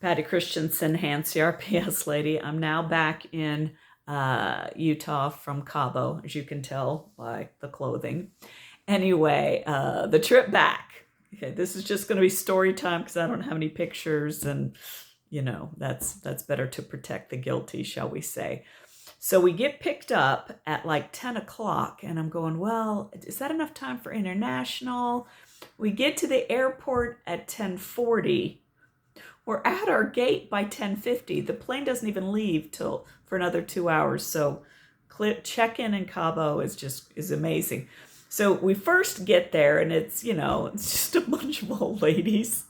Patty Christensen, hand CRPS lady. I'm now back in Utah from Cabo, as you can tell by the clothing. Anyway, the trip back. Okay, this is just going to be story time because I don't have any pictures, and that's better to protect the guilty, shall we say. So we get picked up at like 10 o'clock, and I'm going, well, is that enough time for international? We get to the airport at 10:40. We're at our gate by 10:50. The plane doesn't even leave till for another 2 hours. So check-in in Cabo is amazing. So we first get there, and it's just a bunch of old ladies.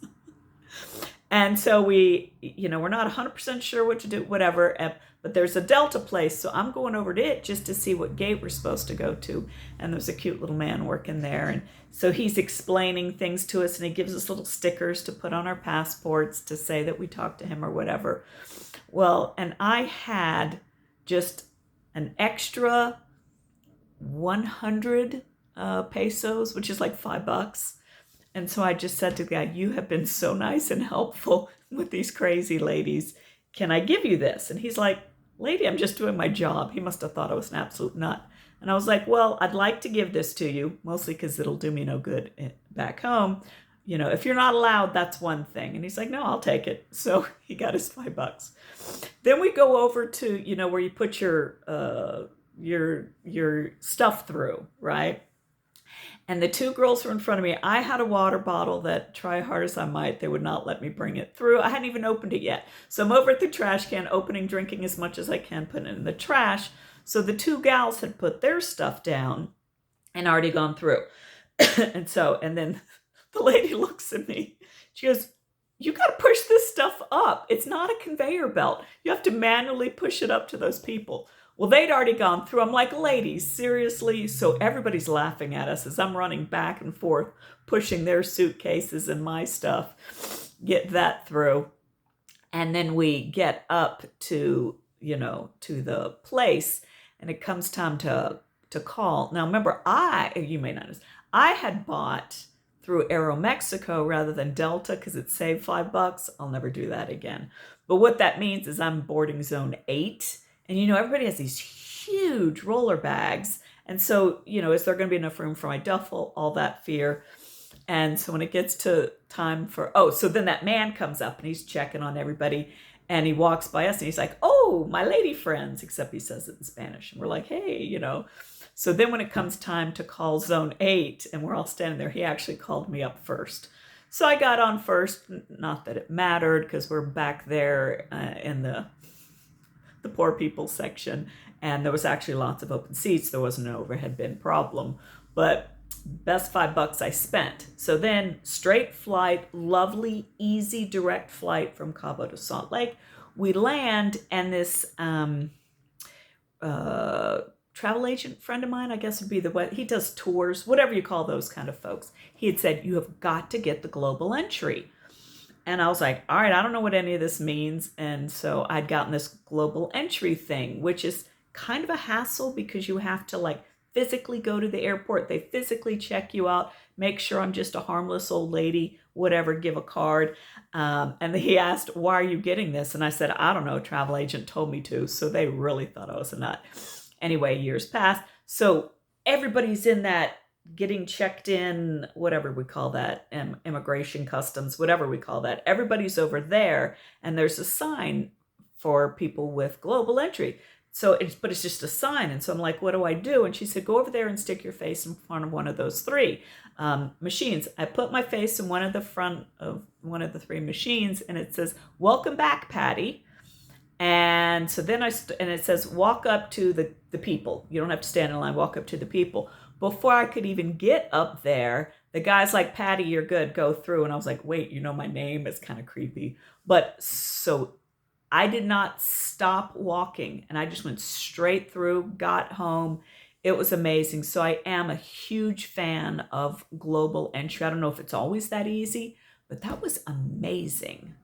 And so we're not 100% sure what to do, whatever. But there's a Delta place, so I'm going over to it just to see what gate we're supposed to go to. And there's a cute little man working there. And so he's explaining things to us, and he gives us little stickers to put on our passports to say that we talked to him or whatever. Well, and I had just an extra 100 pesos, which is like $5. And so I just said to the guy, you have been so nice and helpful with these crazy ladies. Can I give you this? And he's like, lady, I'm just doing my job. He must have thought I was an absolute nut. And I was like, well, I'd like to give this to you, mostly because it'll do me no good back home. If you're not allowed, that's one thing. And he's like, no, I'll take it. So he got his $5. Then we go over to, where you put your stuff through, right? And the two girls were in front of me. I had a water bottle that, try hard as I might, they would not let me bring it through. I hadn't even opened it yet. So I'm over at the trash can, opening, drinking as much as I can, putting it in the trash. So the two gals had put their stuff down and already gone through. and then the lady looks at me. She goes, you got to push this stuff up. It's not a conveyor belt. You have to manually push it up to those people. Well, they'd already gone through. I'm like, ladies, seriously? So everybody's laughing at us as I'm running back and forth, pushing their suitcases and my stuff, get that through. And then we get up to the place, and it comes time to call. Now, remember, you may not know, I had bought through Aeromexico rather than Delta because it saved $5. I'll never do that again. But what that means is I'm boarding zone 8. And, everybody has these huge roller bags. And so, is there going to be enough room for my duffel? All that fear. And so when it gets to time so then that man comes up and he's checking on everybody. And he walks by us and he's like, oh, my lady friends, except he says it in Spanish. And we're like, hey, So then when it comes time to call zone 8 and we're all standing there, he actually called me up first. So I got on first. Not that it mattered because we're back there in the poor people section, and there was actually lots of open seats. There wasn't an overhead bin problem, but best $5 I spent. So then straight flight, lovely, easy, direct flight from Cabo to Salt Lake. We land, and this travel agent friend of mine, I guess would be he does tours, whatever you call those kind of folks. He had said, you have got to get the global entry. And I was like, all right, I don't know what any of this means. And so I'd gotten this global entry thing, which is kind of a hassle because you have to physically go to the airport. They physically check you out, make sure I'm just a harmless old lady, whatever, give a card. And he asked, why are you getting this? And I said, I don't know, travel agent told me to. So they really thought I was a nut. Anyway, years passed. So everybody's in that getting checked in, whatever we call that, immigration, customs, whatever we call that. Everybody's over there, and there's a sign for people with global entry. But it's just a sign. And so I'm like, what do I do? And she said, go over there and stick your face in front of one of those 3 machines. I put my face in one of the front of one of the 3 machines, and it says, welcome back, Patty. And so then and it says, walk up to the people. You don't have to stand in line, walk up to the people. Before I could even get up there, the guy's like, Patty, you're good, go through. And I was like, wait, my name is kind of creepy. But so I did not stop walking, and I just went straight through, got home. It was amazing. So I am a huge fan of global entry. I don't know if it's always that easy, but that was amazing.